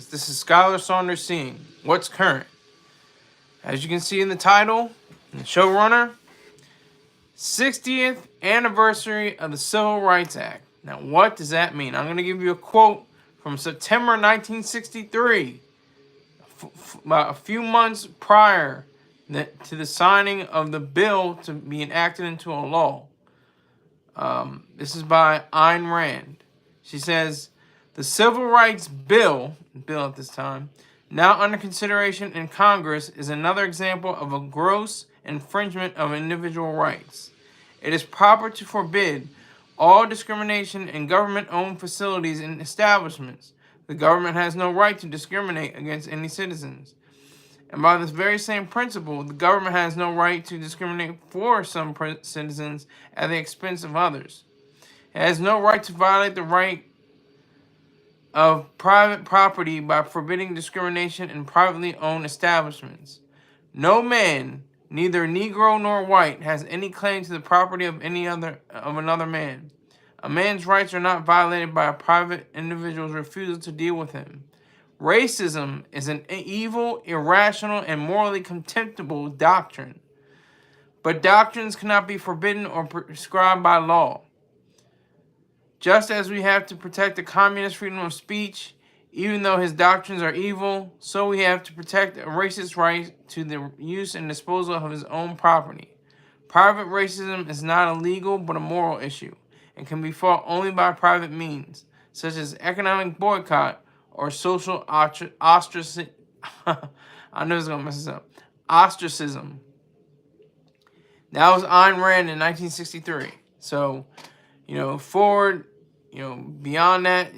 Americans. This is Skylar Saunders Seeing What's Current. As you can see in the title, and the showrunner, 60th anniversary of the Civil Rights Act. Now, what does that mean? I'm going to give you a quote from September 1963, about a few months prior to the signing of the bill to be enacted into a law. This is by Ayn Rand. She says, the Civil Rights Bill at this time, now under consideration in Congress, is another example of a gross infringement of individual rights. It is proper to forbid all discrimination in government-owned facilities and establishments. The government has no right to discriminate against any citizens. And by this very same principle, the government has no right to discriminate for some citizens at the expense of others. It has no right to violate the right of private property by forbidding discrimination in privately owned establishments. No man, neither Negro nor white, has any claim to the property of another man. A man's rights are not violated by a private individual's refusal to deal with him. Racism is an evil, irrational, and morally contemptible doctrine. But doctrines cannot be forbidden or prescribed by law. Just as we have to protect the communist freedom of speech, even though his doctrines are evil, so we have to protect a racist's right to the use and disposal of his own property. Private racism is not a legal but a moral issue, and can be fought only by private means, such as economic boycott or social ostracism. I know it's going to mess this up. Ostracism. That was Ayn Rand in 1963. So, forward, beyond that,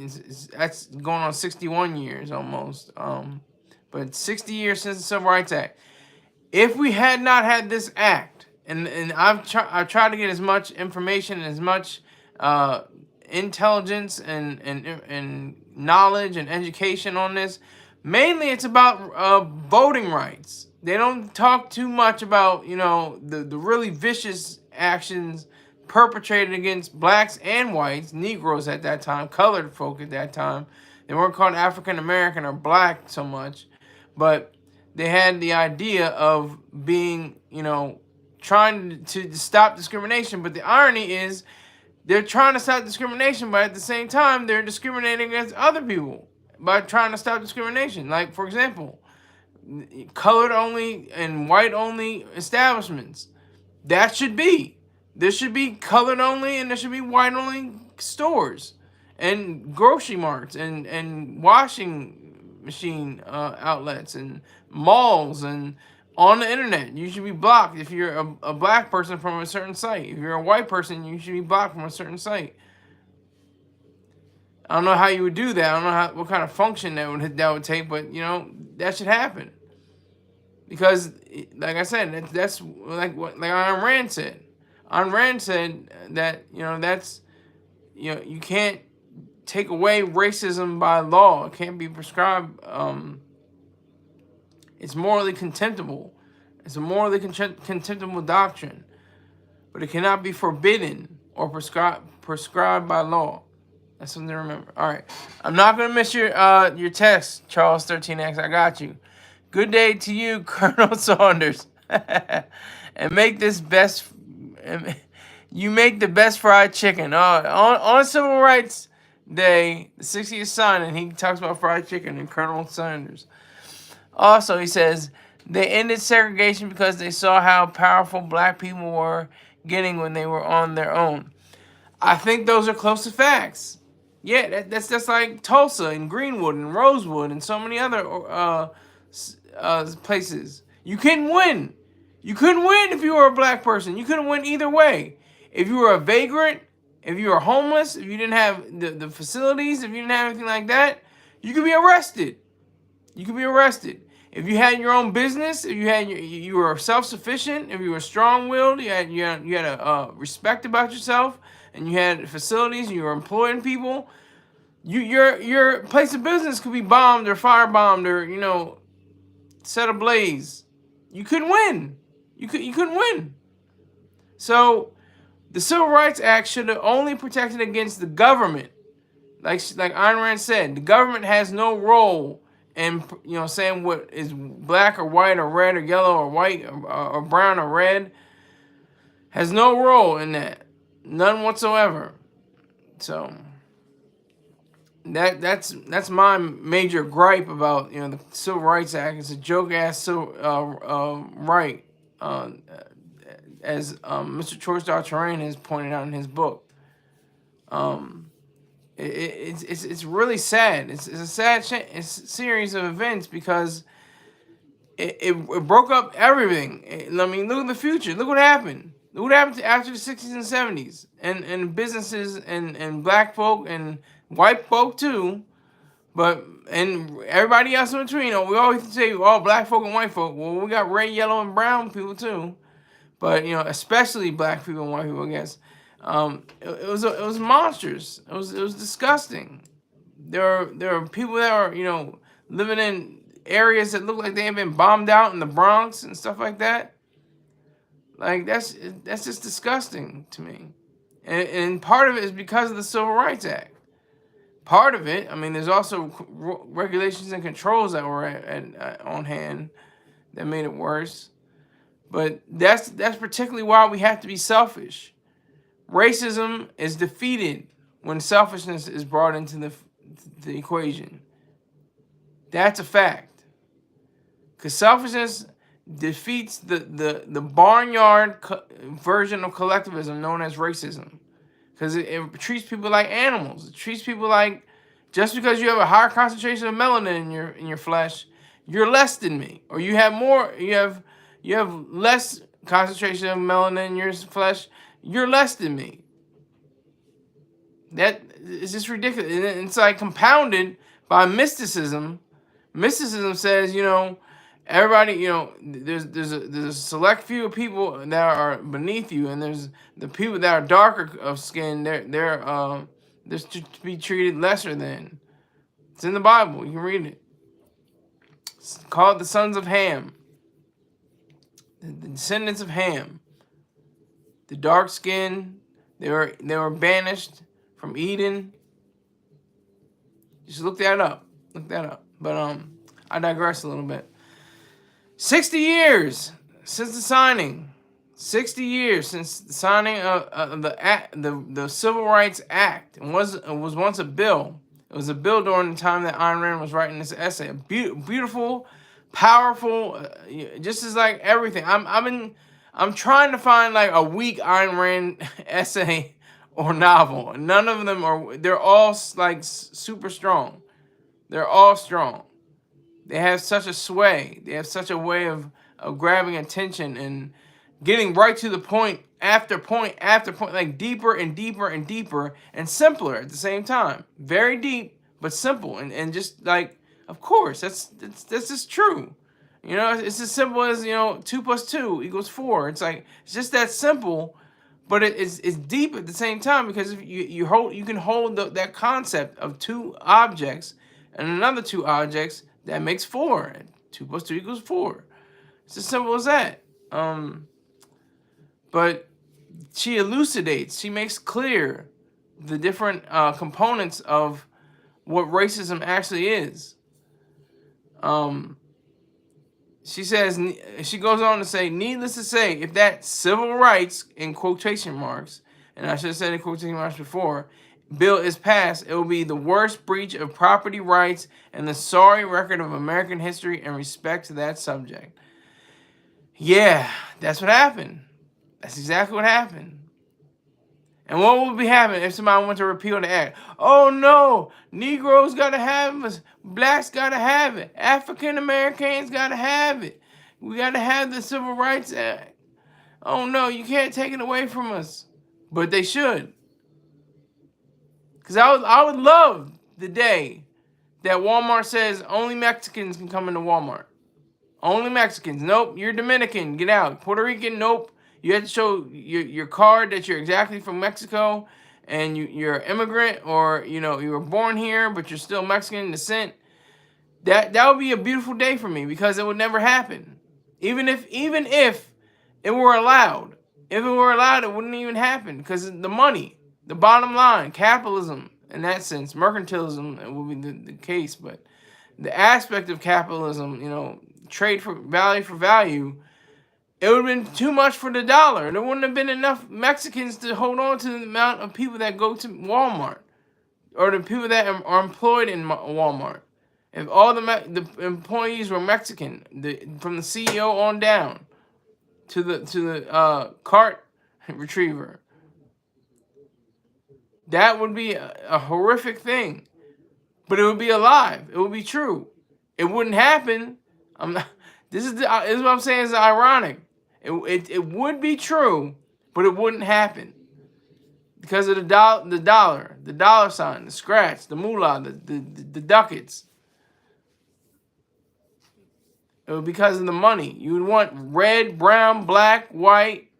that's going on 61 years almost. But 60 years since the Civil Rights Act. If we had not had this act, and I've tried to get as much information, as much intelligence and knowledge and education on this. Mainly it's about voting rights. They don't talk too much about, the really vicious actions perpetrated against blacks and whites, Negroes at that time, colored folk at that time. They weren't called African American or black so much, but they had the idea of being, trying to stop discrimination. But the irony is, they're trying to stop discrimination, but at the same time, they're discriminating against other people by trying to stop discrimination. Like, for example, colored-only and white-only establishments. There should be colored-only and there should be white-only stores and grocery marts and washing machine outlets and malls and on the internet. You should be blocked if you're a black person from a certain site. If you're a white person, you should be blocked from a certain site. I don't know how you would do that. I don't know what kind of function that would take, but that should happen. Because, like I said, that's like Ayn Rand said. Ayn Rand said that that's you can't take away racism by law. It can't be prescribed. It's morally contemptible. It's a morally contemptible doctrine. But it cannot be forbidden or prescribed by law. That's something to remember. All right. I'm not going to miss your text, Charles 13X. I got you. Good day to you, Colonel Saunders. And make this best... You make the best fried chicken. On Civil Rights Day, the 60th signing, he talks about fried chicken and Colonel Saunders. Also, he says, they ended segregation because they saw how powerful black people were getting when they were on their own. I think those are close to facts. Yeah, that's like Tulsa and Greenwood and Rosewood and so many other places. You couldn't win. You couldn't win if you were a black person. You couldn't win either way. If you were a vagrant, if you were homeless, if you didn't have the facilities, if you didn't have anything like that, you could be arrested. You could be arrested. If you had your own business, if you were self-sufficient, if you were strong-willed, you had a respect about yourself, and you had facilities, and you were employing people, your place of business could be bombed or firebombed or set ablaze. You couldn't win. You couldn't win. So the Civil Rights Act should have only protected against the government. Like Ayn Rand said, the government has no role and saying what is black or white or red or yellow or white or brown or red has no role in that, none whatsoever. So that's my major gripe about the Civil Rights Act. It's a joke ass right, as Mr. George Darturain has pointed out in his book. It's really sad. It's a sad series of events because it broke up everything. I mean, look at the future. Look what happened. Look what happened after the 60s and 70s, and businesses and black folk and white folk too, and everybody else in between. We always say all black folk and white folk. Well, we got red, yellow, and brown people too, but especially black people and white people, I guess. It was monstrous. It was disgusting. There are people that are living in areas that look like they have been bombed out in the Bronx and stuff like that. Like that's just disgusting to me, and part of it is because of the Civil Rights Act. Part of it, I mean, there's also regulations and controls that were on hand that made it worse. But that's particularly why we have to be selfish. Racism is defeated when selfishness is brought into the equation. That's a fact. Because selfishness defeats the barnyard version of collectivism known as racism. Because it treats people like animals. It treats people like, just because you have a higher concentration of melanin in your flesh, you're less than me. Or you have less concentration of melanin in your flesh, you're less than me. That is just ridiculous. And it's like compounded by mysticism. Mysticism says, everybody, there's a select few of people that are beneath you, and there's the people that are darker of skin. They're to be treated lesser than. It's in the Bible. You can read it. It's called the sons of Ham, the descendants of Ham. The dark skin. They were banished from Eden. Just look that up. Look that up. But I digress a little bit. 60 years since the signing. 60 years since the signing of the Civil Rights Act. It was once a bill. It was a bill during the time that Ayn Rand was writing this essay. Beautiful, powerful, just as like everything. I'm trying to find like a weak Ayn Rand essay or novel. None of them are. They're all like super strong. They're all strong. They have such a sway. They have such a way of grabbing attention and getting right to the point after point after point, like deeper and deeper and deeper and simpler at the same time. Very deep, but simple. And just like, of course, that's just true. It's as simple as, 2 + 2 = 4. It's like, it's just that simple, but it's deep at the same time, because if you can hold that concept of 2 objects and another 2 objects, that makes 4. 2 + 2 = 4. It's as simple as that. But she elucidates, she makes clear the different components of what racism actually is. She goes on to say, needless to say, if that civil rights, in quotation marks, and I should have said in quotation marks before, bill is passed, it will be the worst breach of property rights and the sorry record of American history in respect to that subject. Yeah, that's what happened. That's exactly what happened. And what would be happening if somebody went to repeal the act? Oh no, Negroes gotta have us, blacks gotta have it, African Americans gotta have it. We gotta have the Civil Rights Act. Oh no, you can't take it away from us. But they should. Because I would love the day that Walmart says only Mexicans can come into Walmart. Only Mexicans. Nope, you're Dominican, get out. Puerto Rican, nope. You have to show your card that you're exactly from Mexico, and you're an immigrant, or you were born here but you're still Mexican descent. That would be a beautiful day for me, because it would never happen. Even if it were allowed. If it were allowed, it wouldn't even happen, because the money, the bottom line, capitalism in that sense, mercantilism, it would be the case, but the aspect of capitalism, trade for value, it would have been too much for the dollar. There wouldn't have been enough Mexicans to hold on to the amount of people that go to Walmart or the people that are employed in Walmart. If all the employees were Mexican, from the CEO on down to the cart retriever, that would be a horrific thing. But it would be alive. It would be true. It wouldn't happen. This is what I'm saying is ironic. It would be true, but it wouldn't happen because of the dollar sign, the scratch, the moolah, the ducats. It was because of the money. You would want red, brown, black, white,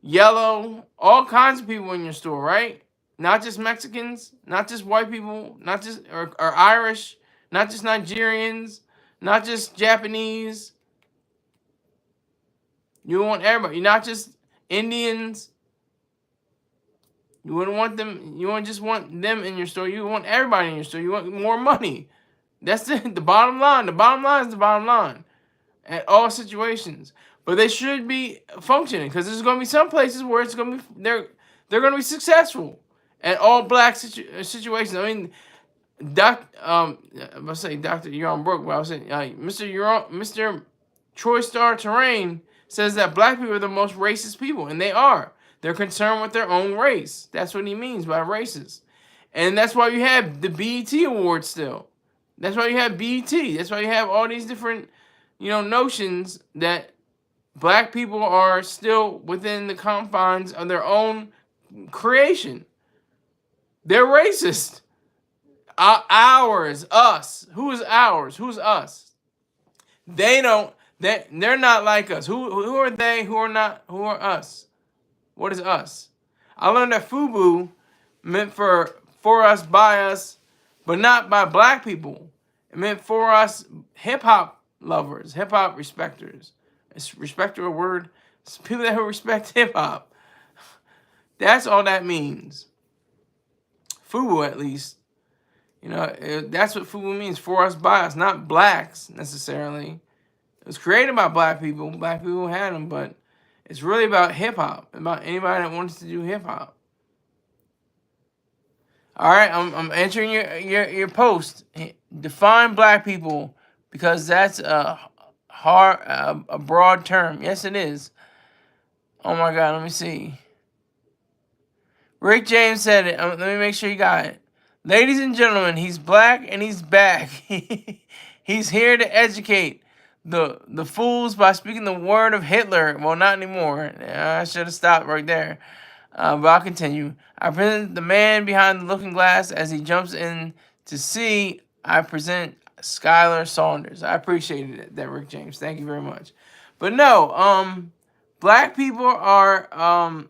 yellow, all kinds of people in your store, right? Not just Mexicans, not just white people, not just or Irish, not just Nigerians, not just Japanese. You want everybody. You're not just Indians. You wouldn't want them. You wouldn't just want them in your store. You want everybody in your store. You want more money. That's the bottom line. The bottom line is the bottom line at all situations. But they should be functioning because there's going to be some places where it's going to be they're going to be successful at all black situations. I mean, let's say Dr. Euron Brook, but I was saying Mr. Troy Star Terrain says that black people are the most racist people, and they are. They're concerned with their own race. That's what he means by racist. And that's why you have the BET Award still. That's why you have BET. That's why you have all these different, notions that black people are still within the confines of their own creation. They're racist. Ours, us. Who is ours? Who's us? They don't. They're not like us. Who are they? Who are not? Who are us? What is us? I learned that FUBU meant for us, by us, but not by black people. It meant for us hip-hop lovers, hip-hop respecters. Is respecter a word? It's people that respect hip-hop. That's all that means. FUBU, at least. That's what FUBU means, for us, by us. Not blacks, necessarily. It was created by black people. Black people had them, but it's really about hip-hop, about anybody that wants to do hip-hop. All right, I'm answering your post. Define black people, because that's a broad term. Yes, it is. Oh my God, let me see. Rick James said it. Let me make sure you got it. Ladies and gentlemen, he's black and he's back. He's here to educate the fools by speaking the word of Hitler. Well, not anymore. I should have stopped right there. But I'll continue. I present the man behind the looking glass as he jumps in to see. I present Skylar Saunders. I appreciated that, Rick James. Thank you very much. But no, black people are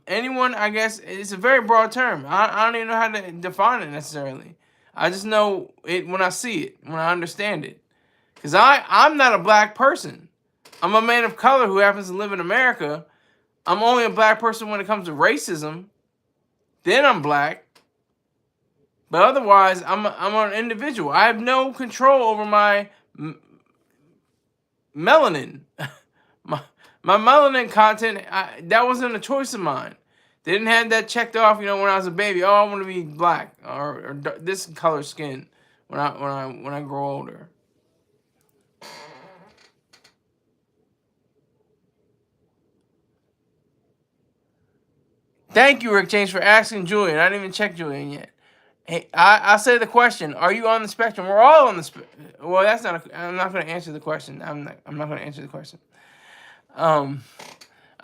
anyone, I guess. It's a very broad term. I don't even know how to define it necessarily. I just know it when I see it, when I understand it. Because I'm not a black person. I'm a man of color who happens to live in America. I'm only a black person when it comes to racism. Then I'm black. But otherwise, I'm an individual. I have no control over my melanin. my melanin content, that wasn't a choice of mine. They didn't have that checked off, when I was a baby. Oh, I want to be black or this color skin when I grow older. Thank you, Rick James, for asking Julian. I didn't even check Julian yet. Hey, I say the question: are you on the spectrum? We're all on the spectrum. Well, that's not. I'm not going to answer the question. I'm not going to answer the question. I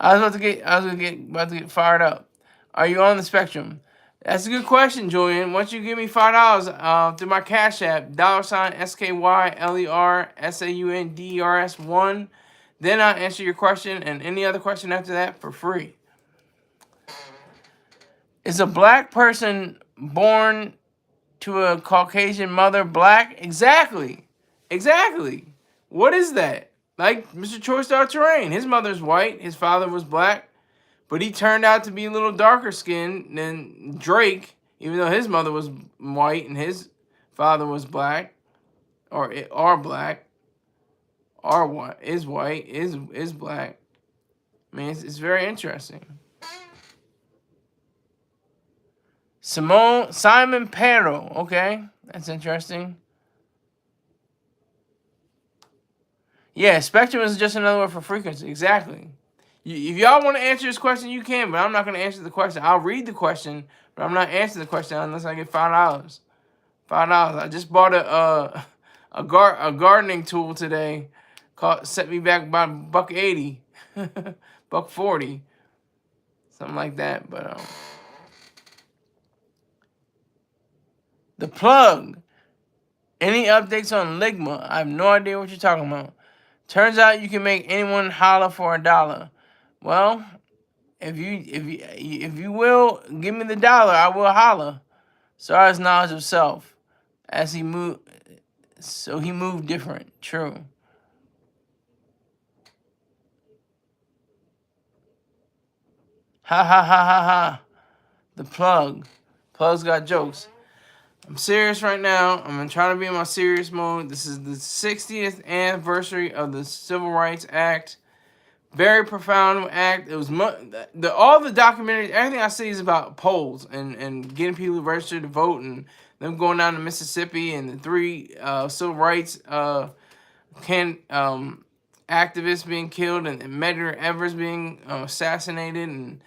was about to get fired up. Are you on the spectrum? That's a good question, Julian. Once you give me $5 through my Cash App, $SKYLERSAUNDERS1, then I'll answer your question and any other question after that for free. Is a black person born to a Caucasian mother black? Exactly. What is that? Like Mr. Troy Star Terrain. His mother's white. His father was black. But he turned out to be a little darker skinned than Drake, even though his mother was white and his father was black. or are black, are white, is black. I mean, it's very interesting. Simon Pero. Okay, that's interesting. Yeah, spectrum is just another word for frequency. Exactly. If y'all want to answer this question, you can, but I'm not going to answer the question. I'll read the question, but I'm not answering the question unless I get $5. $5. I just bought a gardening tool today. Set me back about $1.80, $1.40, something like that. But the plug. Any updates on Ligma? I have no idea what you're talking about. Turns out you can make anyone holler for $1. Well, if you will give me the dollar, I will holler. Sorry, his knowledge of self, as he moved, so he moved different. True. Ha ha ha ha ha. The plug. Plug's got jokes. I'm serious right now. I'm trying to be in my serious mode. This is the 60th anniversary of the Civil Rights Act. Very profound act. It was all the documentaries, everything I see is about polls and getting people registered to vote and them going down to Mississippi and the 3 civil rights activists being killed and Medgar Evers being assassinated.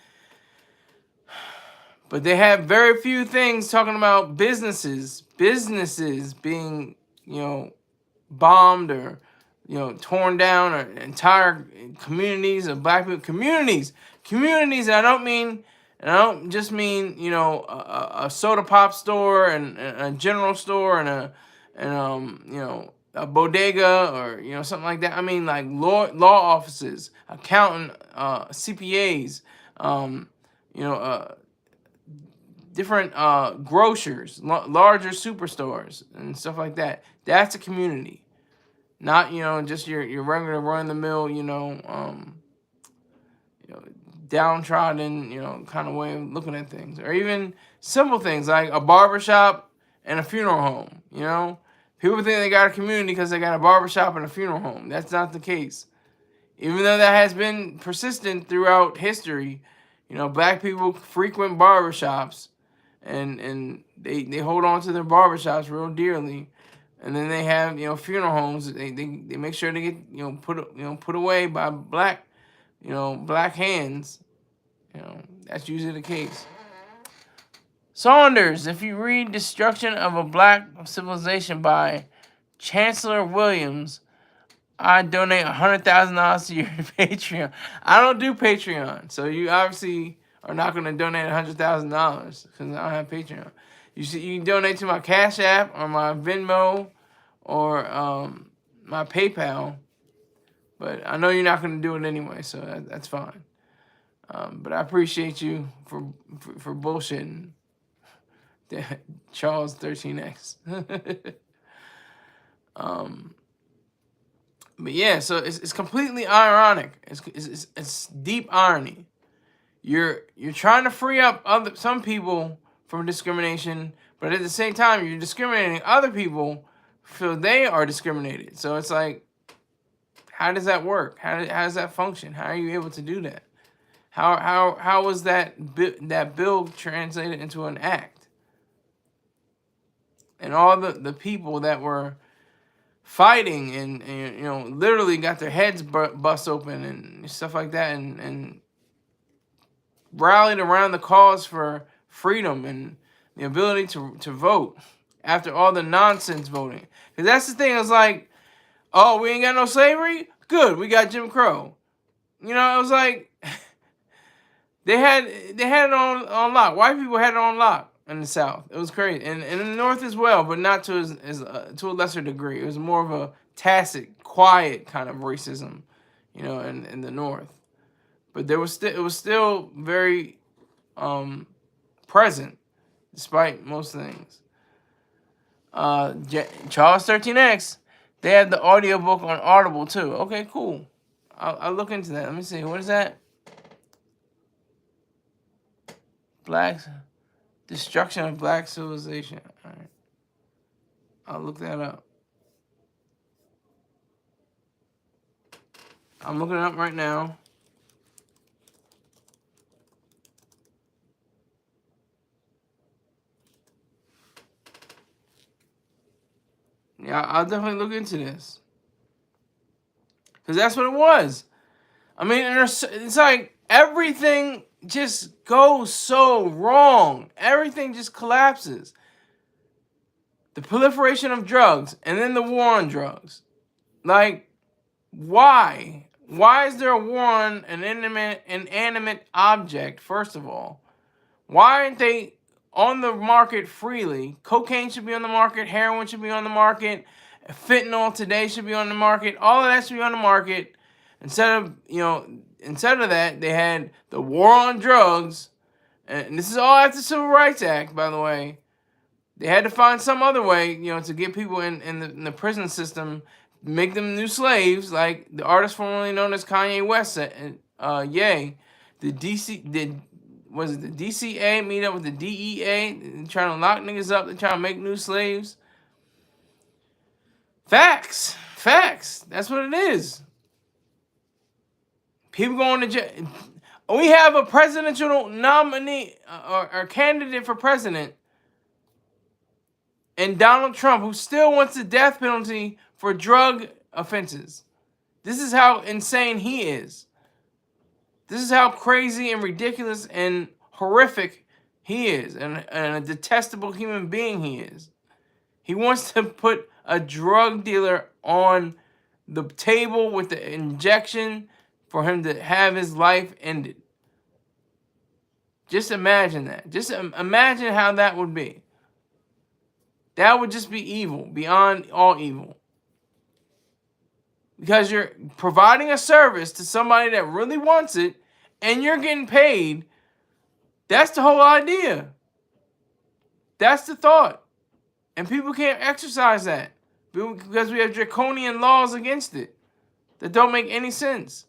But they have very few things talking about businesses being, bombed or, torn down, or entire communities of black people. Communities. I don't just mean, a soda pop store and a general store and a bodega or, something like that. I mean, like law offices, accountant, CPAs, different grocers, larger superstores and stuff like that. That's a community, not just your regular run-of-the-mill downtrodden kind of way of looking at things, or even simple things like a barbershop and a funeral home. People think they got a community because they got a barbershop and a funeral home. That's not the case. Even though that has been persistent throughout history, black people frequent barbershops. And they hold on to their barbershops real dearly, and then they have funeral homes. They make sure they get put away by black hands. That's usually the case. Saunders, if you read "Destruction of a Black Civilization" by Chancellor Williams, I donate $100,000 to your Patreon. I don't do Patreon, so you obviously are not going to donate $100,000 because I don't have Patreon. You can donate to my Cash App or my Venmo or my PayPal, but I know you're not going to do it anyway, so that's fine. But I appreciate you for bullshitting. Charles 13X. But yeah, so it's completely ironic. It's deep irony. You're trying to free up some people from discrimination, but at the same time, you're discriminating other people so they are discriminated. So it's like, how does that work? How does that function? How are you able to do that? How was that bill translated into an act? And all the people that were fighting and literally got their heads bust open and stuff like that and rallied around the cause for freedom and the ability to vote after all the nonsense voting. Because that's the thing, it's like, oh, we ain't got no slavery? Good, we got Jim Crow. It was like, they had it on lock. White people had it on lock in the South. It was crazy. And in the North as well, but not to to a lesser degree. It was more of a tacit, quiet kind of racism, in the North. But it was still very present, despite most things. Charles 13X, they have the audiobook on Audible too. Okay, cool. I'll look into that. Let me see. What is that? Destruction of Black Civilization. All right. I'll look that up. I'm looking it up right now. Yeah, I'll definitely look into this. Because that's what it was. I mean, it's like everything just goes so wrong. Everything just collapses. The proliferation of drugs and then the war on drugs. Like, why? Why is there a war on an inanimate object, first of all? Why aren't they on the market freely? Cocaine should be on the market. Heroin should be on the market. Fentanyl today should be on the market. All of that should be on the market. Instead of that, they had the war on drugs. And this is all after the Civil Rights Act, by the way. They had to find some other way, to get people in the prison system, make them new slaves, like the artist formerly known as Kanye West said. The DCA meet up with the DEA, they're trying to lock niggas up, they're trying to make new slaves. Facts. That's what it is. People going to jail. We have a presidential nominee or candidate for president, and Donald Trump, who still wants the death penalty for drug offenses. This is how insane he is. This is how crazy and ridiculous and horrific he is, and a detestable human being he is. He wants to put a drug dealer on the table with the injection for him to have his life ended. Just imagine that. Just imagine how that would be. That would just be evil, beyond all evil. Because you're providing a service to somebody that really wants it, and you're getting paid. That's the whole idea. That's the thought. And people can't exercise that because we have draconian laws against it that don't make any sense.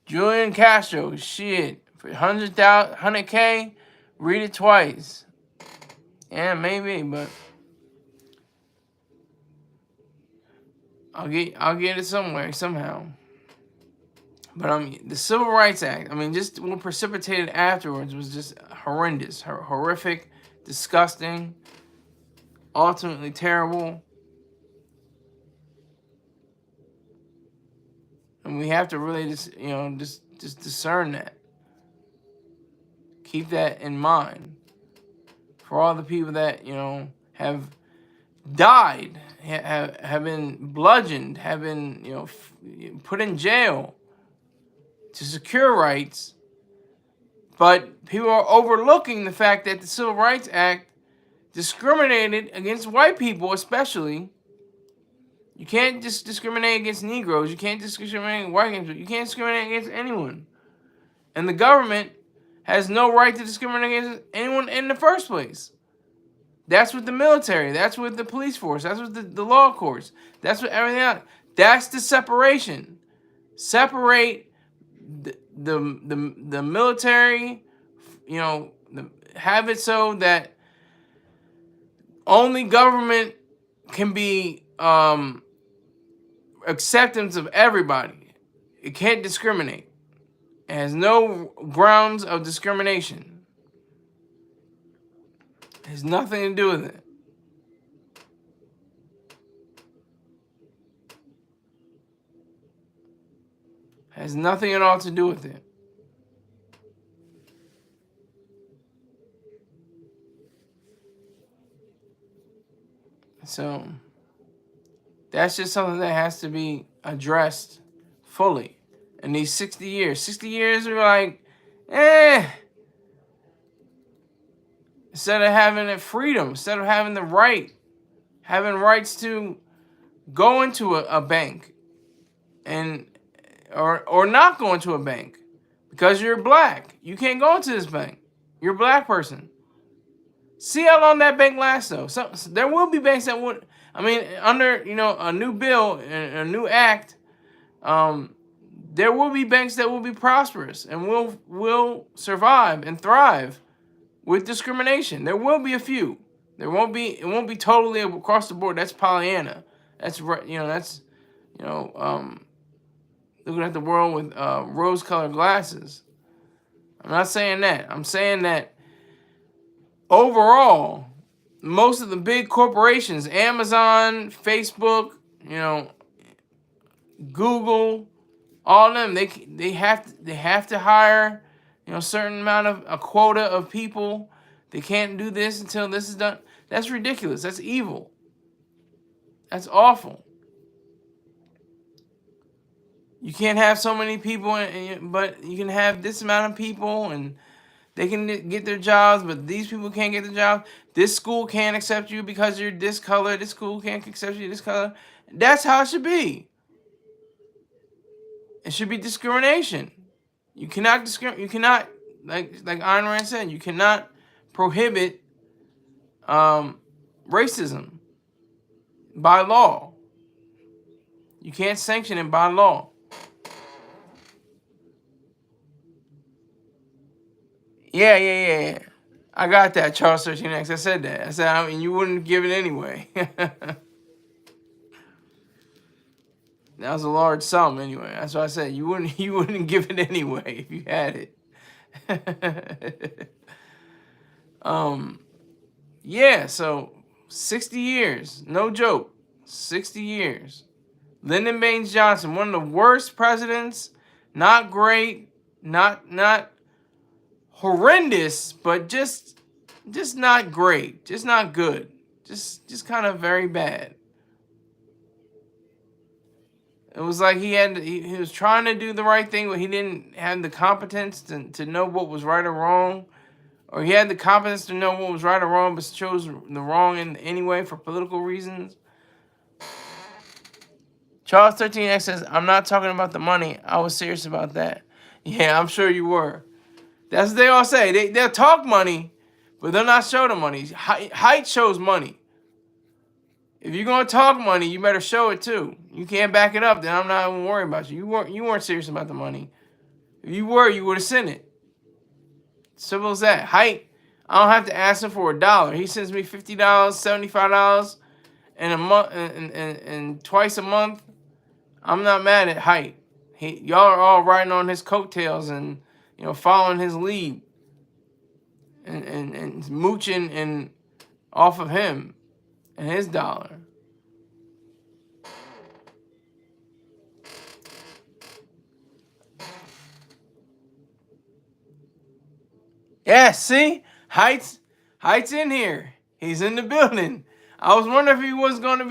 Julian Castro, shit, for 100K, read it twice. Yeah, maybe, but I'll get it somewhere, somehow. But the Civil Rights Act, just what precipitated afterwards was just horrendous, horrific, disgusting, ultimately terrible. And we have to really just discern that. Keep that in mind. For all the people that, have died, have been bludgeoned, have been, put in jail to secure rights. But people are overlooking the fact that the Civil Rights Act discriminated against white people, especially. You can't just discriminate against Negroes. You can't discriminate against white people. You can't discriminate against anyone. And the government has no right to discriminate against anyone in the first place. That's with the military. That's with the police force. That's with the law courts. That's with everything else. That's the separation. Separate the military, have it so that only government can be acceptance of everybody. It can't discriminate. It has no grounds of discrimination. It has nothing to do with it. It has nothing at all to do with it. So that's just something that has to be addressed fully. In these 60 years. 60 years, we're like, Instead of having a freedom, instead of having the right, having rights to go into a bank and or not go into a bank because you're black. You can't go into this bank. You're a black person. See how long that bank lasts, though. So there will be banks that would, under a new bill, a new act, there will be banks that will be prosperous and will survive and thrive with discrimination. There will be a few. It won't be totally across the board. That's Pollyanna. That's right. That's you know looking at the world with rose-colored glasses. I'm not saying that. I'm saying that overall, most of the big corporations, Amazon, Facebook, Google, all of them, they have to hire, a certain amount of a quota of people. They can't do this until this is done. That's ridiculous. That's evil. That's awful. You can't have so many people, but you can have this amount of people, and they can get their jobs, but these people can't get the jobs. This school can't accept you because you're this color. This school can't accept you this color. That's how it should be. It should be discrimination. You cannot discriminate. You cannot, like Ayn Rand said, you cannot prohibit racism by law. You can't sanction it by law. Yeah. I got that, Charles 13X. I said that. I said, you wouldn't give it anyway. That was a large sum anyway. That's what I said. You wouldn't give it anyway if you had it. Yeah, so 60 years. No joke. 60 years. Lyndon Baines Johnson, one of the worst presidents. Not great. Not horrendous, but just not great. Just not good. Just kind of very bad. It was like he was trying to do the right thing, but he didn't have the competence to know what was right or wrong. Or he had the competence to know what was right or wrong, but chose the wrong in anyway for political reasons. Charles 13X says, I'm not talking about the money. I was serious about that. Yeah, I'm sure you were. That's what they all say. They'll talk money, but they'll not show the money. Height shows money. If you're going to talk money, you better show it too. You can't back it up, then I'm not even worried about you. You weren't serious about the money. If you were, you would have sent it. Simple as that. Height, I don't have to ask him for $1. He sends me $50, $75 in a month, and twice a month. I'm not mad at Height. Y'all are all riding on his coattails and following his lead and mooching and off of him and his dollar. Yeah, see? Height's in here. He's in the building. I was wondering if he was gonna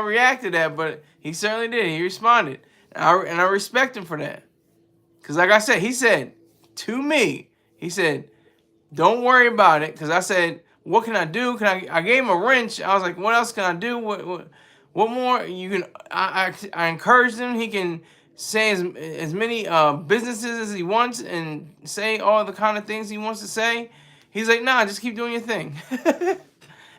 react to that, but he certainly did. He responded, and I respect him for that. Cause like I said, he said to me, he said, "Don't worry about it." Cause I said, "What can I do? I gave him a wrench. I was like, "What else can I do? What more you can?" I encouraged him. He can say as many businesses as he wants and say all the kind of things he wants to say. He's like, "Nah, just keep doing your thing."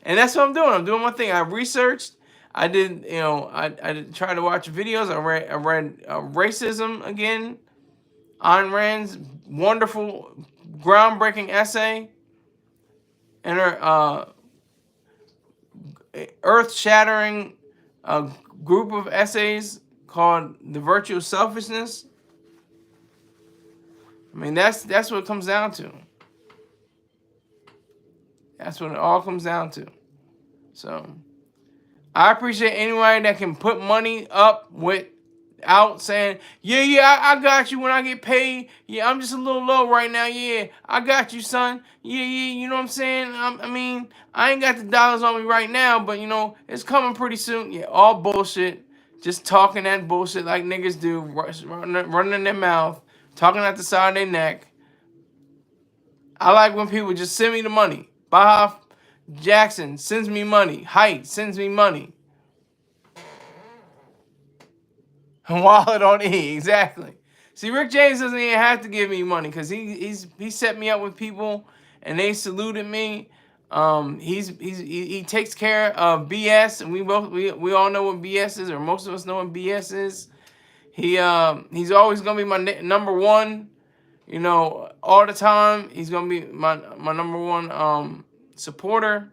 And that's what I'm doing. I'm doing my thing. I researched. I did, I tried to watch videos. I read Racism again. Ayn Rand's wonderful, groundbreaking essay. And her earth-shattering group of essays called The Virtue of Selfishness. I mean, that's what it comes down to. That's what it all comes down to. So, I appreciate anybody that can put money up without saying, yeah, I got you when I get paid. Yeah, I'm just a little low right now. Yeah, I got you, son. Yeah, you know what I'm saying? I mean, I ain't got the dollars on me right now, but, it's coming pretty soon. Yeah, all bullshit. Just talking that bullshit like niggas do, running in their mouth, talking at the side of their neck. I like when people just send me the money. Baha Jackson sends me money. Height sends me money. Wallet on E, exactly. See, Rick James doesn't even have to give me money because he set me up with people and they saluted me. He takes care of BS, and we all know what BS is, or most of us know what BS is. He's always gonna be my number one. You know, all the time. He's gonna be my number one supporter.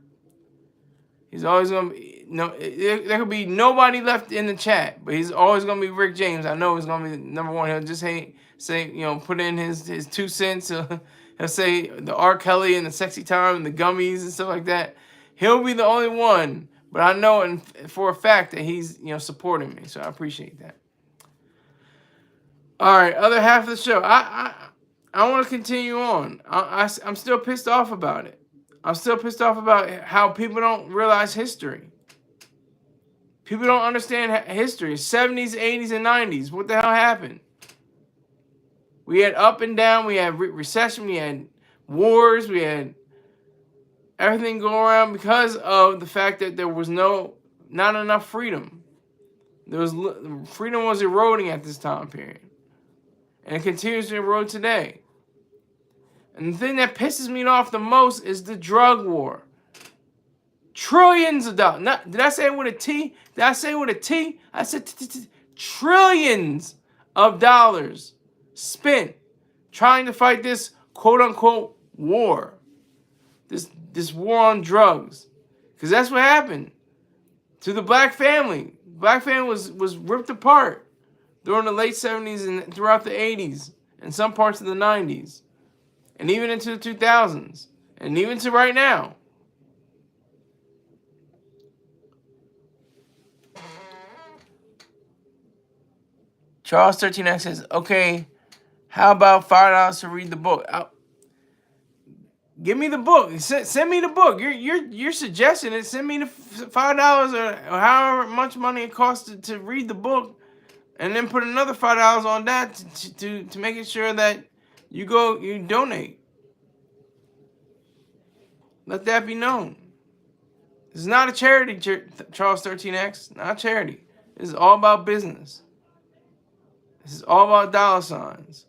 He's always gonna be there could be nobody left in the chat, but he's always gonna be Rick James. I know he's gonna be number one. He'll just say put in his 2 cents. He'll say the R. Kelly and the sexy time and the gummies and stuff like that. He'll be the only one, but I know for a fact that he's supporting me, so I appreciate that. All right, other half of the show. I want to continue on. I'm still pissed off about it. I'm still pissed off about how people don't realize history. People don't understand history. 70s, 80s, and 90s. What the hell happened? We had up and down. We had recession. We had wars. We had everything going around because of the fact that there was not enough freedom. Freedom was eroding at this time period. And it continues to erode today. And the thing that pisses me off the most is the drug war. Trillions of dollars. Did I say it with a T? Did I say it with a T? I said trillions of dollars spent trying to fight this quote-unquote war. This war on drugs. Because that's what happened to the black family. Black family was ripped apart during the late 70s and throughout the 80s and some parts of the 90s. And even into the 2000s. And even to right now. Charles 13X says, okay, how about $5 to read the book? Give me the book. Send me the book. You're suggesting it. Send me the $5 or however much money it costs to read the book. And then put another $5 on that to make it sure that you donate. Let that be known. This is not a charity, Charles 13X. Not a charity. This is all about business. This is all about dollar signs.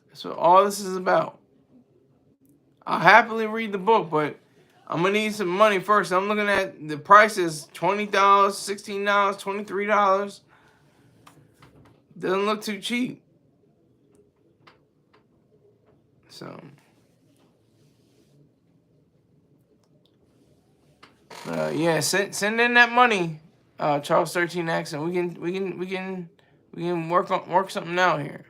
That's what all this is about. I'll happily read the book, but I'm going to need some money first. I'm looking at the prices, $20, $16, $23. Doesn't look too cheap. So, yeah, send in that money, Charles 13X, and we can work something out here.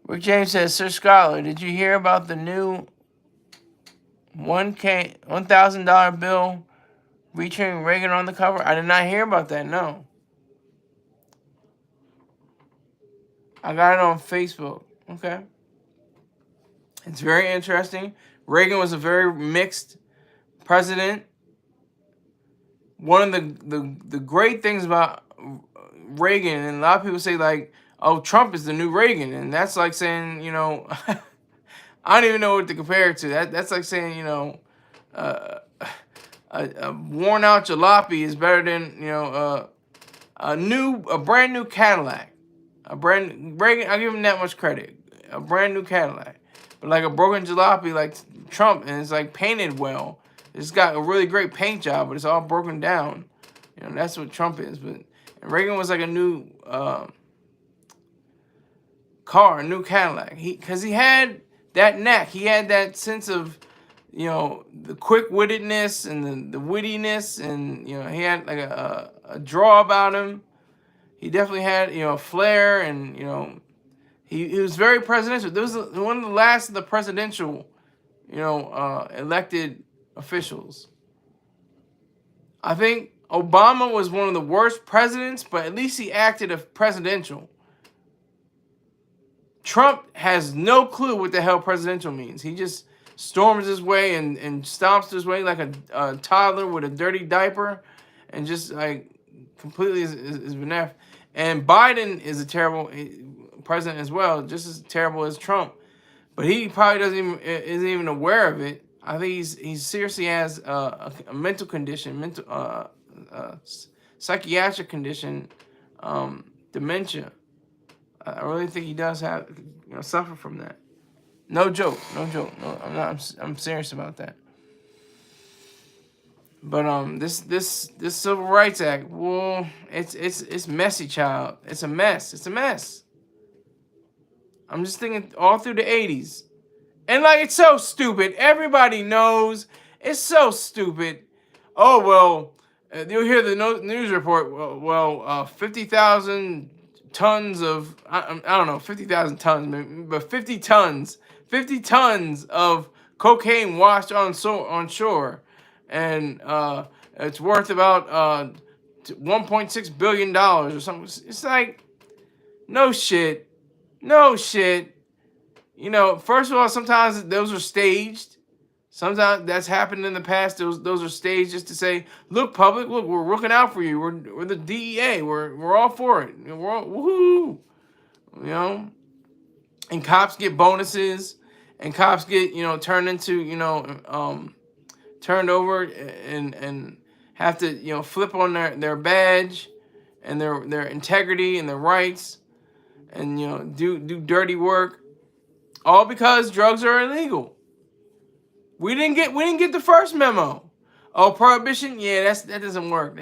Rick James says, Sir Scholar, did you hear about the new $1,000 bill featuring Reagan on the cover? I did not hear about that, no. I got it on Facebook. Okay. It's very interesting. Reagan was a very mixed president. One of the great things about Reagan, and a lot of people say, like, oh, Trump is the new Reagan. And that's like saying, I don't even know what to compare it to. That's like saying, a worn out jalopy is better than a brand new Cadillac. Reagan, I give him that much credit. A brand new Cadillac, but like a broken jalopy like Trump, and it's like painted well. It's got a really great paint job, but it's all broken down. That's what Trump is. But Reagan was like a new car, a new Cadillac. Because he had that knack. He had that sense of the quick-wittedness and the wittiness, and he had like a draw about him. He definitely had a flair, and he was very presidential. This was one of the last of the presidential elected officials. I think Obama was one of the worst presidents, but at least he acted as presidential. Trump has no clue what the hell presidential means. He just storms his way and stomps his way like a toddler with a dirty diaper, and just like completely is beneath. And Biden is a terrible president as well, just as terrible as Trump. But he probably isn't even aware of it. I think he seriously has a mental condition, psychiatric condition, dementia. I really think he does have suffer from that. No joke. No joke. No, I'm not. I'm serious about that. But this Civil Rights Act, well, it's messy, child. It's a mess. It's a mess. I'm just thinking all through the 80s. And like, it's so stupid. Everybody knows it's so stupid. Oh, well, you'll hear the news report. Well, 50,000 tons of, I don't know, 50,000 tons, but 50 tons of cocaine washed on shore. And it's worth about $1.6 billion or something. It's like, no shit. No shit. You know, first of all, sometimes those are staged. Sometimes that's happened in the past. Those are staged just to say, look, public, look, we're looking out for you. We're the DEA. We're all for it. We're all, woohoo. You know? And cops get bonuses. And cops get, turned into, turned over and have to, flip on their badge and their integrity and their rights. And do dirty work, all because drugs are illegal. We didn't get the first memo. Oh, prohibition, yeah, that doesn't work.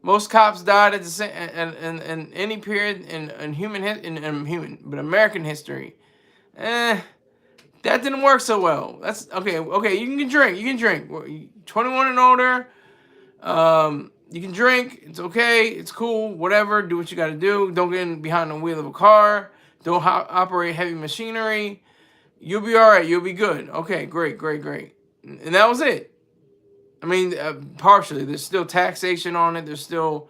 Most cops died at the same in any period in American history. That didn't work so well. That's okay. Okay, you can drink. 21 and older. You can drink. It's okay. It's cool. Whatever. Do what you got to do. Don't get in behind the wheel of a car. Don't operate heavy machinery. You'll be all right. You'll be good. Okay, great. And that was it. I mean, partially. There's still taxation on it. There's still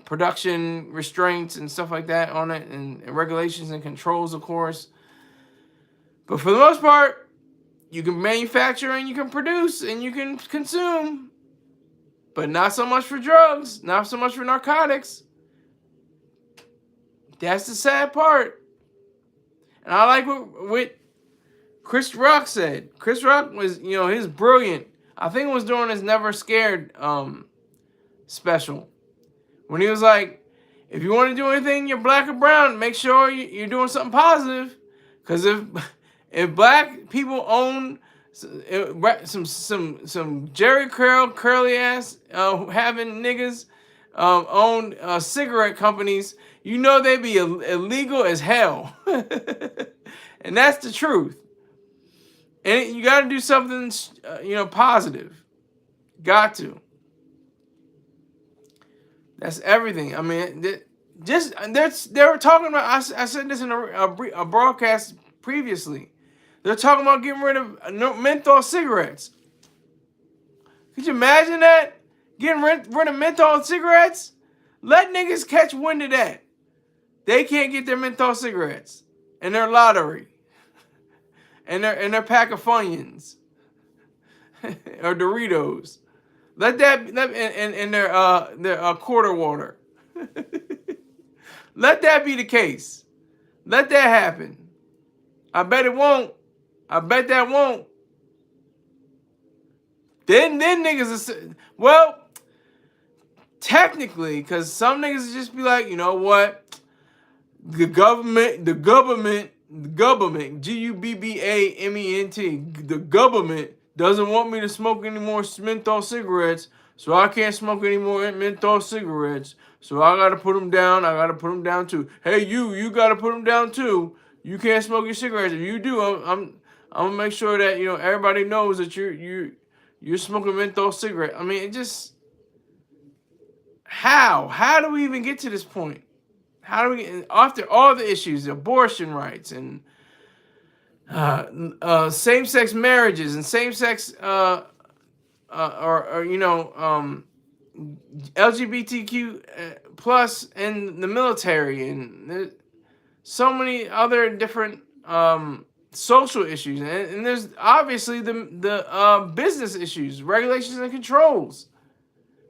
production restraints and stuff like that on it, and regulations and controls, of course. But for the most part, you can manufacture and you can produce and you can consume. But not so much for drugs, not so much for narcotics. That's the sad part. And I like what Chris Rock said. Chris Rock was, he's brilliant. I think it was during his Never Scared special. When he was like, if you want to do anything, you're black or brown, make sure you're doing something positive. Because if black people own some Jerry curly ass having niggas own cigarette companies, they'd be illegal as hell. And that's the truth. And you got to do something positive. Got to. That's everything. I mean, they were talking about, I said this in a broadcast previously. They're talking about getting rid of menthol cigarettes. Could you imagine that? Getting rid of menthol cigarettes? Let niggas catch wind of that. They can't get their menthol cigarettes. And their lottery. And their pack of Funyuns. Or Doritos. Let that and their quarter water. Let that be the case. Let that happen. I bet it won't. I bet that won't. Then niggas are, well, technically, because some niggas just be like, you know what? The government, Gubbament, the government doesn't want me to smoke any more menthol cigarettes, so I can't smoke any more menthol cigarettes. So I gotta put them down. I gotta put them down too. Hey, you gotta put them down too. You can't smoke your cigarettes. If you do, I'm gonna make sure that everybody knows that you're smoking menthol cigarette. I mean, it just how do we even get to this point? How do we, after all the issues, abortion rights and same-sex marriages and same-sex LGBTQ plus in the military, and so many other different social issues, and there's obviously the business issues, regulations and controls.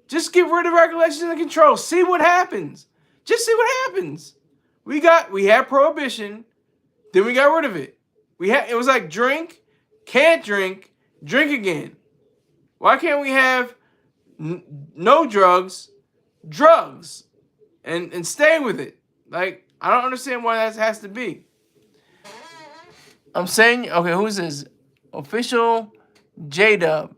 Just get rid of regulations and controls. See what happens. Just see what happens. We had prohibition, then we got rid of it. It was like drink, can't drink, drink again. Why can't we have no drugs, and stay with it? Like, I don't understand why that has to be. I'm saying, okay, who's this? Official J-Dub.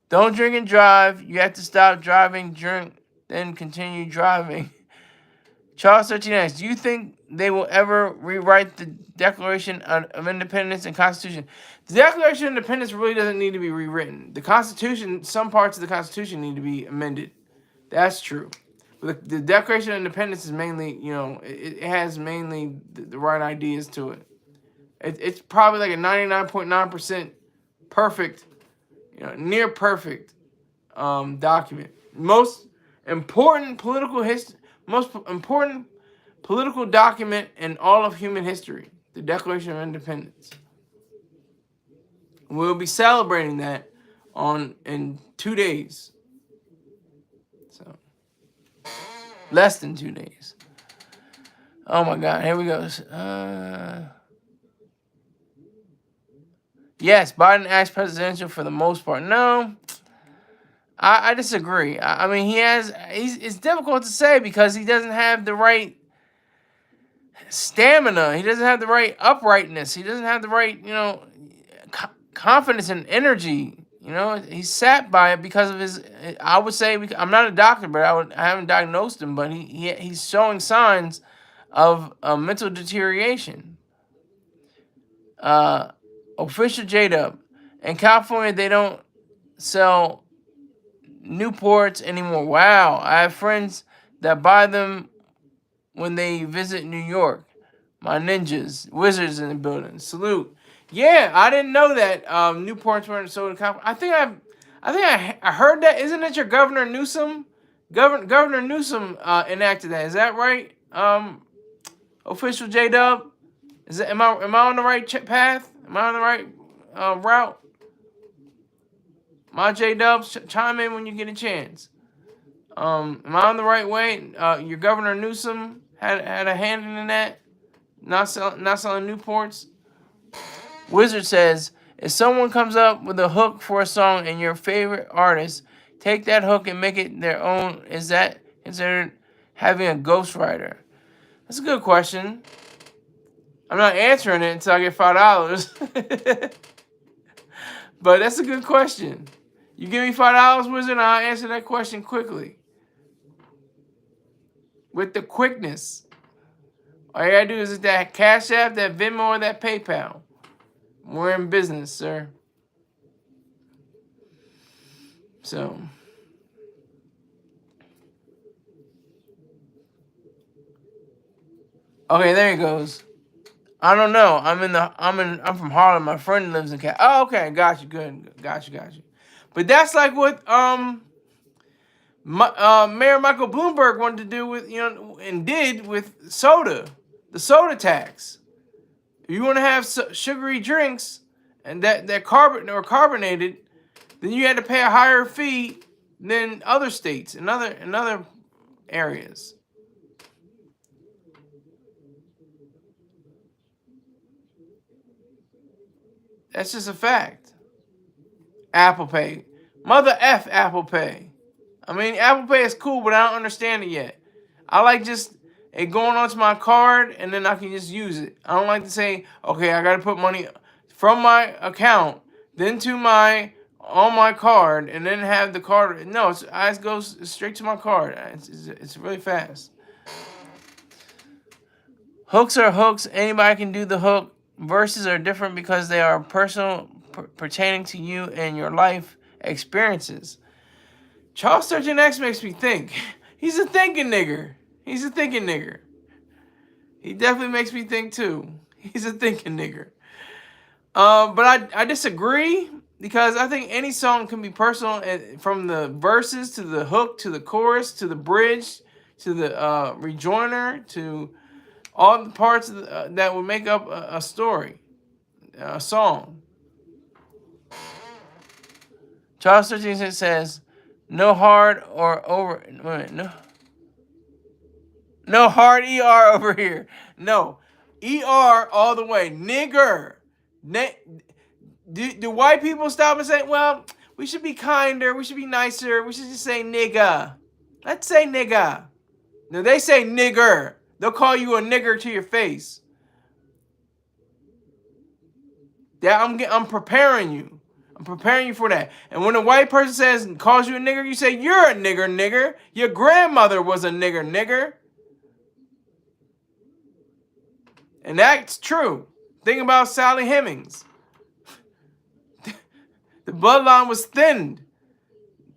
Don't drink and drive. You have to stop driving, drink, then continue driving. Charles 13X, do you think they will ever rewrite the Declaration of Independence and Constitution? The Declaration of Independence really doesn't need to be rewritten. The Constitution, some parts of the Constitution need to be amended. That's true. But the Declaration of Independence is mainly, it has mainly the right ideas to it. It's probably like a 99.9% perfect, near perfect document. Most important political document in all of human history, the Declaration of Independence. We'll be celebrating that in 2 days. So, less than 2 days. Oh my God, here we go. Yes, Biden acts presidential for the most part. No, I disagree. I mean, it's difficult to say because he doesn't have the right stamina. He doesn't have the right uprightness. He doesn't have the right, confidence and energy. He's sapped by it because of his. I would say I'm not a doctor, but I haven't diagnosed him, but he's showing signs of mental deterioration. Official J-Dub. In California, they don't sell Newports anymore. Wow. I have friends that buy them when they visit New York. My ninjas, wizards in the building. Salute. Yeah, I didn't know that Newports weren't sold in California. I heard that. Isn't it your Governor Newsom? Governor Newsom enacted that. Is that right? Official J-Dub? Am I on the right path? Am I on the right route? My J-Dubs, chime in when you get a chance. Am I on the right way? Your Governor Newsom had a hand in that? Not selling Newports? Wizard says, if someone comes up with a hook for a song and your favorite artist, take that hook and make it their own. Is that considered having a ghostwriter? That's a good question. I'm not answering it until I get $5. But that's a good question. You give me $5, Wizard, and I'll answer that question quickly. With the quickness. All you gotta do is that Cash App, that Venmo, or that PayPal. We're in business, sir. So. Okay, there he goes. I don't know. I'm from Harlem. My friend lives in Cal. Oh, okay, got you. Good, got you. But that's like what Mayor Michael Bloomberg wanted to do with and did with soda, the soda tax. If you want to have sugary drinks and that carbonated, then you had to pay a higher fee than other states and other areas. That's just a fact. Apple Pay. Mother F Apple Pay. I mean, Apple Pay is cool, but I don't understand it yet. I like just it going onto my card, and then I can just use it. I don't like to say, okay, I got to put money from my account, then on my card, and then have the card. No, it goes straight to my card. It's really fast. Hooks are hooks. Anybody can do the hook. Verses are different because they are personal, pertaining to you and your life experiences. Charles 13X makes me think. He's a thinking nigger. He definitely makes me think too. He's a thinking nigger. But I disagree because I think any song can be personal, from the verses to the hook to the chorus to the bridge to the rejoinder to all the parts that would make up a story, a song. Charles 13 says, no hard or over. Wait a minute, no hard ER over here. No, ER all the way. Nigger. Do white people stop and say, well, we should be kinder, we should be nicer, we should just say nigga? Let's say nigga. No, they say nigger. They'll call you a nigger to your face. That I'm preparing you. I'm preparing you for that. And when a white person calls you a nigger, you say, you're a nigger, nigger. Your grandmother was a nigger, nigger. And that's true. Think about Sally Hemings. The bloodline was thinned.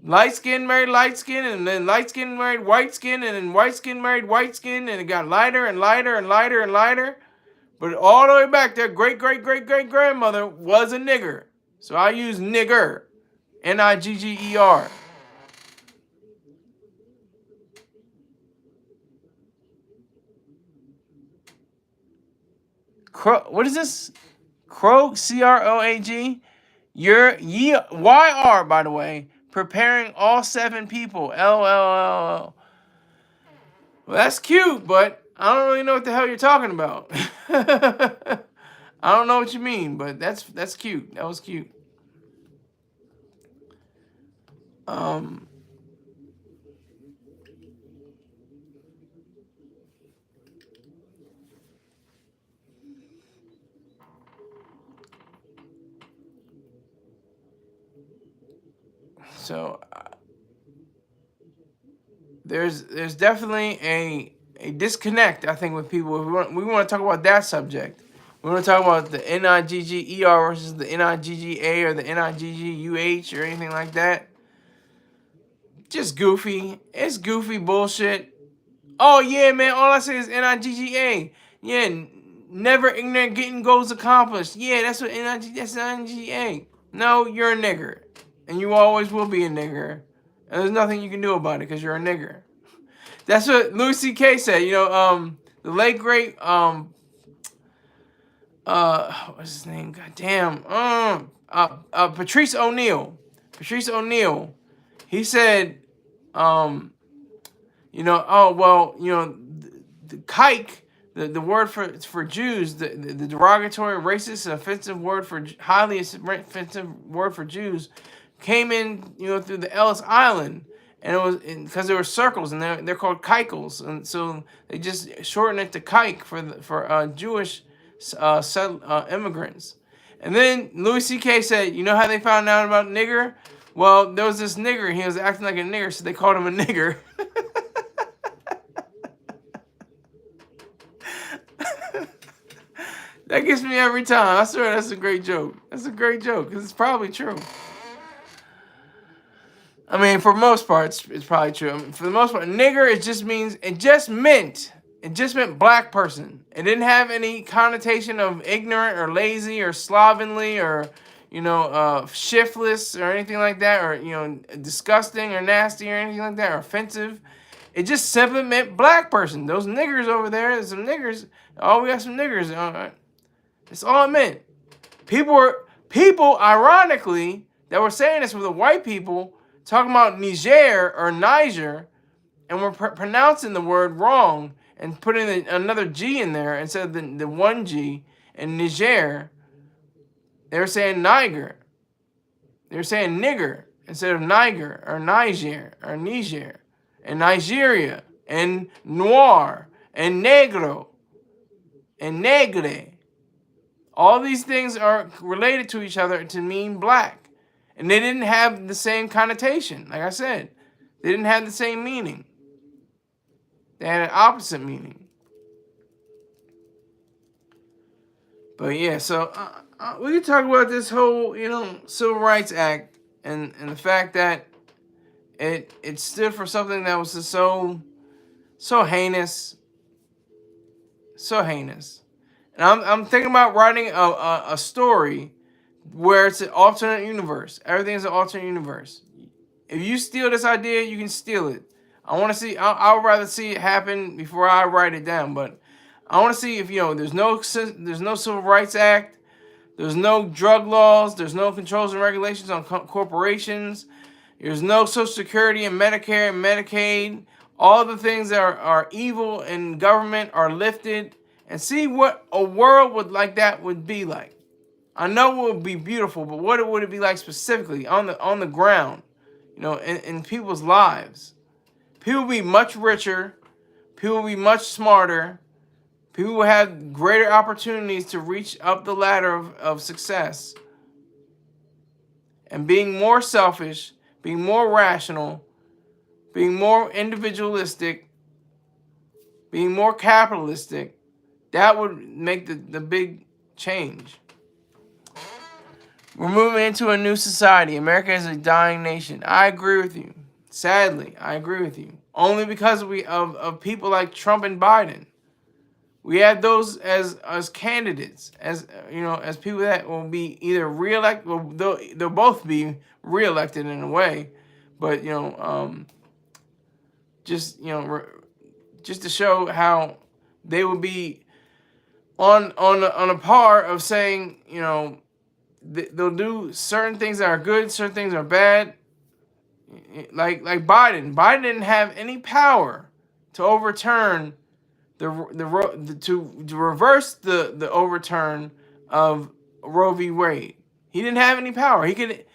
Light skin married light skin, and then light skin married white skin, and then white skin married white skin, and it got lighter and lighter and lighter and lighter. But all the way back, their great great great great grandmother was a nigger. So I use nigger, Nigger. What is this? Krog, Crog. YR, by the way, preparing all 7 people. LOL. Well, that's cute, but I don't really know what the hell you're talking about. I don't know what you mean, but that's cute. That was cute. So there's definitely a disconnect, I think, with people. We want to talk about that subject. We want to talk about the Nigger versus the Nigga or the Nigguh or anything like that. Just goofy. It's goofy bullshit. Oh yeah, man. All I say is Nigga. Yeah, never ignorant, getting goals accomplished. Yeah, that's what that's Nigga. No, you're a nigger, and you always will be a nigger. And there's nothing you can do about it because you're a nigger. That's what Louis C.K. said. You know, the late great what's his name? Goddamn. Patrice O'Neal. Patrice O'Neal. He said, you know, oh well, you know, the kike, the word for Jews, the derogatory, racist, offensive word for highly offensive word for Jews, came in, you know, through the Ellis Island, and it was because there were circles, and they're called kikels, and so they just shortened it to kike for Jewish immigrants. And then Louis C.K. said, you know how they found out about nigger? Well, there was this nigger, he was acting like a nigger, so they called him a nigger. That gets me every time. I swear that's a great joke. That's a great joke, because it's probably true. I mean, for most part, it's probably true. I mean, for the most part, nigger, it just meant black person. It didn't have any connotation of ignorant or lazy or slovenly or, you know, shiftless or anything like that, or, you know, disgusting or nasty or anything like that, or offensive. It just simply meant black person. Those niggers over there, there's some niggers. Oh, we got some niggers. That's all it meant. People, ironically, that were saying this were the white people talking about Niger or Niger, and were pronouncing the word wrong and putting another G in there instead of the one G. And Niger, they were saying Niger. They were saying nigger instead of Niger or Niger or Niger. And Nigeria and noir and negro and negre. All these things are related to each other to mean black. And they didn't have the same connotation. Like I said, they didn't have the same meaning. They had an opposite meaning. But yeah, so we can talk about this whole, you know, Civil Rights Act and the fact that it stood for something that was just so heinous. So heinous. And I'm thinking about writing a story where it's an alternate universe. Everything's an alternate universe. If you steal this idea, you can steal it. I want to see. I would rather see it happen before I write it down. But I want to see if, you know, there's no Civil Rights Act, there's no drug laws, there's no controls and regulations on corporations, there's no Social Security and Medicare and Medicaid. All the things that are evil in government are lifted, and see what a world like that would be like. I know it would be beautiful, but what would it be like specifically on the ground, you know, in people's lives? People will be much richer, people will be much smarter, People will have greater opportunities to reach up the ladder of success. And being more selfish, being more rational, being more individualistic, being more capitalistic, that would make the big change. We're moving into a new society. America is a dying nation. I agree with you. Sadly, I agree with you. Only because of people like Trump and Biden. We have those as candidates, as as people that will be either reelected. Well, they'll both be reelected in a way, but just to show how they will be on a par of saying they'll do certain things that are good, certain things are bad. Like Biden. Biden didn't have any power to overturn to reverse the overturn of Roe v. Wade. He didn't have any power. He couldn't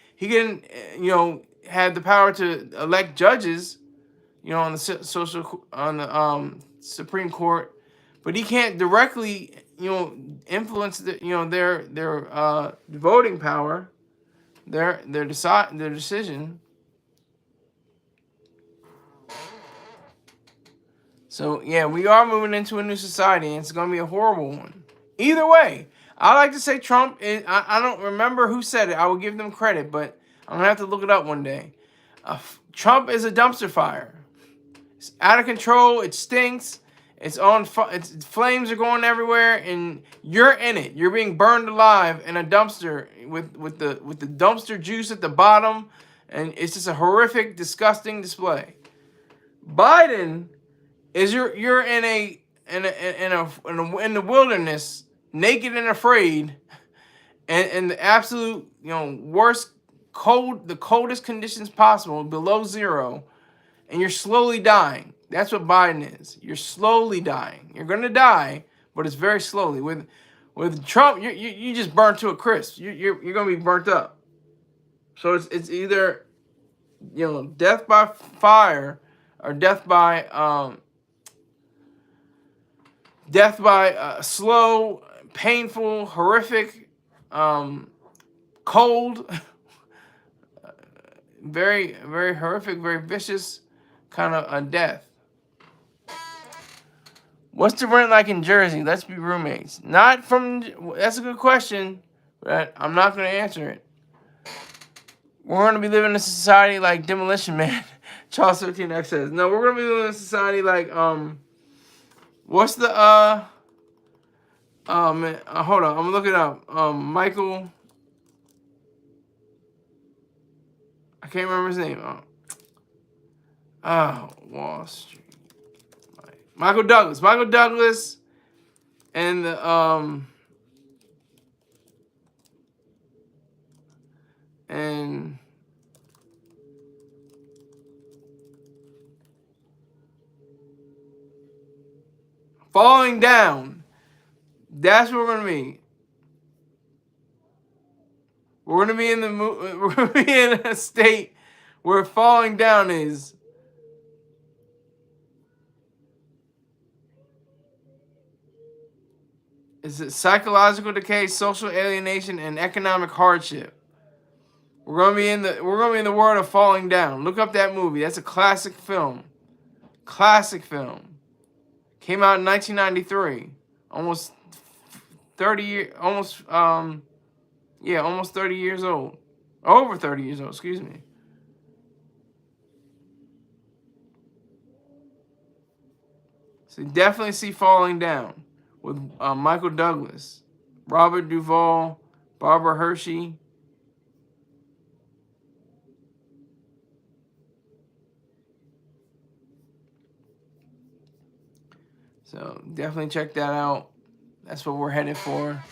had the power to elect judges, on the Supreme Court, but he can't directly influence their voting power, their decision. So, yeah, we are moving into a new society, and it's going to be a horrible one. Either way, I like to say Trump is, I don't remember who said it. I will give them credit, but I'm going to have to look it up one day. Trump is a dumpster fire. It's out of control. It stinks. It's flames are going everywhere, and you're in it. You're being burned alive in a dumpster with the dumpster juice at the bottom, and it's just a horrific, disgusting display. Biden is you're in the wilderness, naked and afraid, and the absolute worst the coldest conditions possible, below zero, and you're slowly dying. That's what Biden is. You're slowly dying. You're gonna die, but it's very slowly. With Trump, you just burnt to a crisp. You're gonna be burnt up. So it's either death by fire or death by slow, painful, horrific, cold, very, very horrific, very vicious kind of a death. What's the rent like in Jersey? Let's be roommates. That's a good question, but I'm not going to answer it. We're going to be living in a society like Demolition Man. Charles 13X says. No, we're going to be living in a society like, what's the, hold on, I'm going to look it up. Michael, I can't remember his name. Wall Street. Michael Douglas, and the, and Falling Down. That's what we're gonna be. We're gonna be in a state where Falling Down is. It's a psychological decay, social alienation, and economic hardship. We're gonna be in the world of Falling Down. Look up that movie. That's a classic film. Classic film. Came out in 1993. Almost 30 years. Almost 30 years old. Over 30 years old. Excuse me. So you definitely see Falling Down with Michael Douglas, Robert Duvall, Barbara Hershey. So definitely check that out. That's what we're headed for.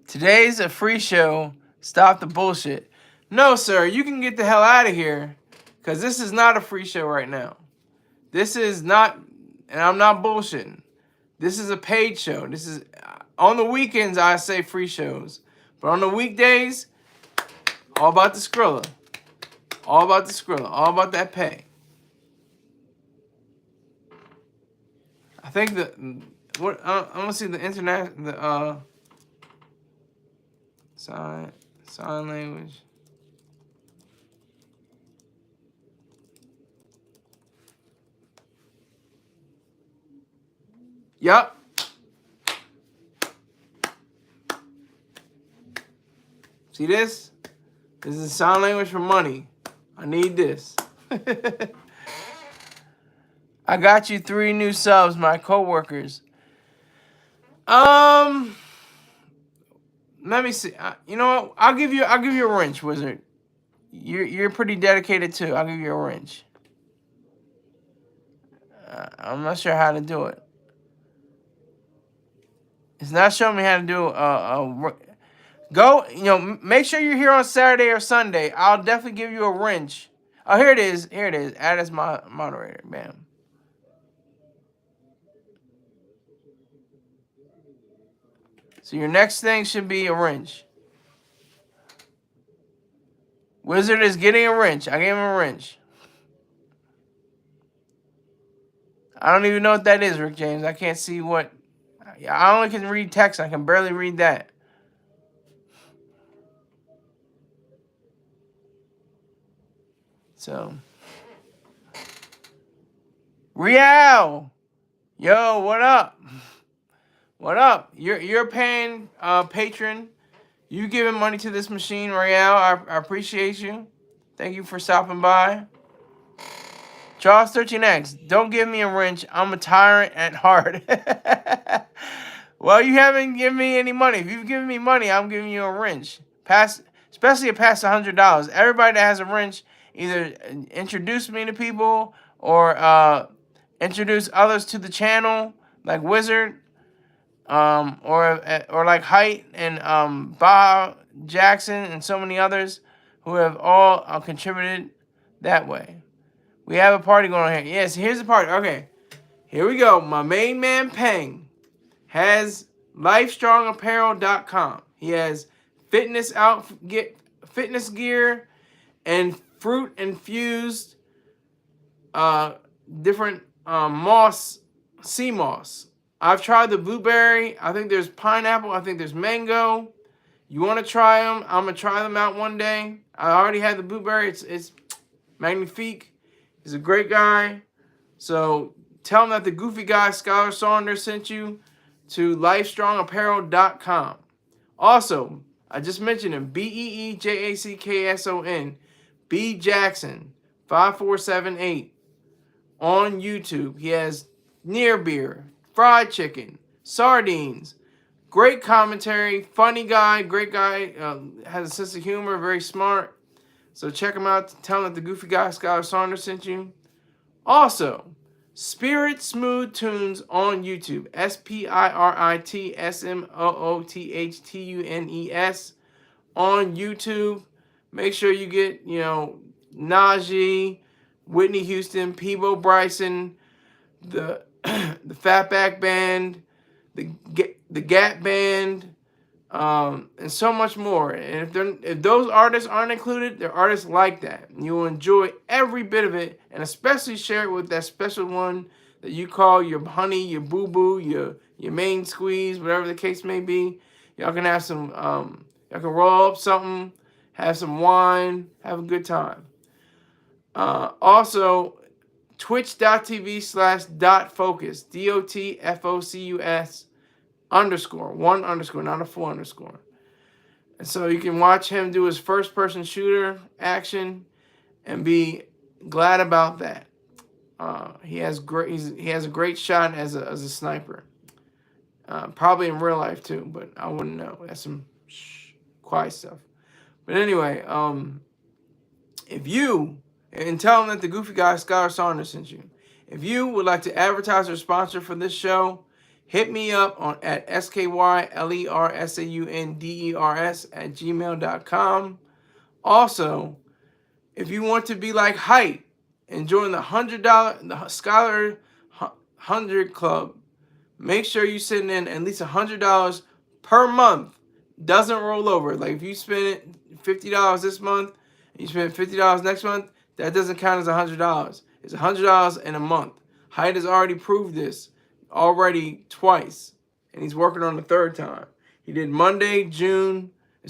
Today's a free show. Stop the bullshit. No, sir, you can get the hell out of here, because this is not a free show right now. This is not, and I'm not bullshitting. This is a paid show. This is, on the weekends, I say free shows. But on the weekdays, all about the Skrilla. All about the Skrilla. All about that pay. I think what I'm gonna see the internet, the sign language. Yup. See this? This is sign language for money. I need this. I got you 3 new subs, my coworkers. Let me see. You know what? I'll give you a wrench, Wizard. You're pretty dedicated too. I'll give you a wrench. I'm not sure how to do it. It's not showing me how to do go. Make sure you're here on Saturday or Sunday. I'll definitely give you a wrench. Oh, here it is. Here it is. Add as my moderator. Bam. So your next thing should be a wrench. Wizard is getting a wrench. I gave him a wrench. I don't even know what that is, Rick James. I can't see what. I only can read text. I can barely read that. So. Real. Yo, what up? What up? You're a paying patron. You giving money to this machine, Real. I appreciate you. Thank you for stopping by. Charles 13X, don't give me a wrench. I'm a tyrant at heart. Well, you haven't given me any money. If you've given me money, I'm giving you a wrench. Especially past $100. Everybody that has a wrench, either introduce me to people or introduce others to the channel, like Wizard, or like Height and Bob Jackson and so many others who have all contributed that way. We have a party going on here. Yes, here's the party. Okay, here we go. My main man Peng has LifeStrongApparel.com. He has fitness gear and fruit infused different sea moss. I've tried the blueberry. I think there's pineapple. I think there's mango. You want to try them? I'm gonna try them out one day. I already had the blueberry. It's magnifique. He's a great guy. So tell him that the goofy guy, Skylar Saunders, sent you to LifeStrongApparel.com. Also, I just mentioned him, BeeJackson, B Jackson 5478 on YouTube. He has near beer, fried chicken, sardines, great commentary, funny guy, great guy, has a sense of humor, very smart. So check him out. Tell him that the goofy guy, Skylar Saunders, sent you. Also, Spirit Smooth Tunes on YouTube. SPIRITSMOOTHTUNES on YouTube. Make sure you get, Najee, Whitney Houston, Peebo Bryson, the Fatback Band, the Gap Band, and so much more. And if those artists aren't included, they're artists like that. And you will enjoy every bit of it, and especially share it with that special one that you call your honey, your boo-boo, your main squeeze, whatever the case may be. Y'all can have some, y'all can roll up something, have some wine, have a good time. Also, twitch.tv/.focus, DOTFOCUS _1_, not a full underscore. And so you can watch him do his first-person shooter action and be glad about that. He has a great shot as a sniper. Probably in real life too, but I wouldn't know. That's some quiet stuff. But anyway, if you, and tell him that the goofy guy Skylar Saunders sent you. If you would like to advertise or sponsor for this show, hit me up at SKYLERSAUNDERS@gmail.com. Also, if you want to be like Height and join the Skylar 100 Club, make sure you send in at least $100 per month. Doesn't roll over. Like if you spend $50 this month and you spend $50 next month, that doesn't count as $100. It's $100 in a month. Height has already proved this. already twice, and he's working on the third time. He did May, June. I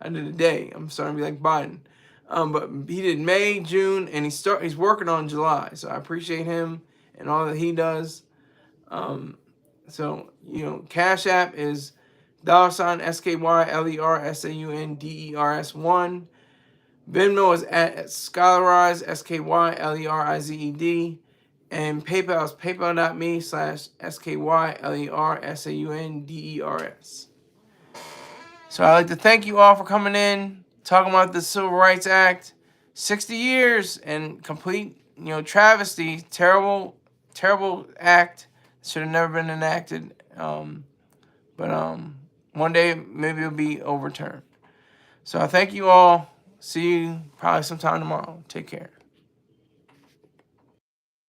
did a day. I'm starting to be like Biden. But he did May, June, and he's working on July. So I appreciate him and all that he does. So, Cash App is $SKYLERSAUNDERS1. Venmo is at Skylerize, SKYLERIZED. And PayPal is paypal.me/SKYLERSAUNDERS. So I'd like to thank you all for coming in, talking about the Civil Rights Act. 60 years and complete, travesty. Terrible, terrible act. Should have never been enacted. But one day maybe it'll be overturned. So I thank you all. See you probably sometime tomorrow. Take care.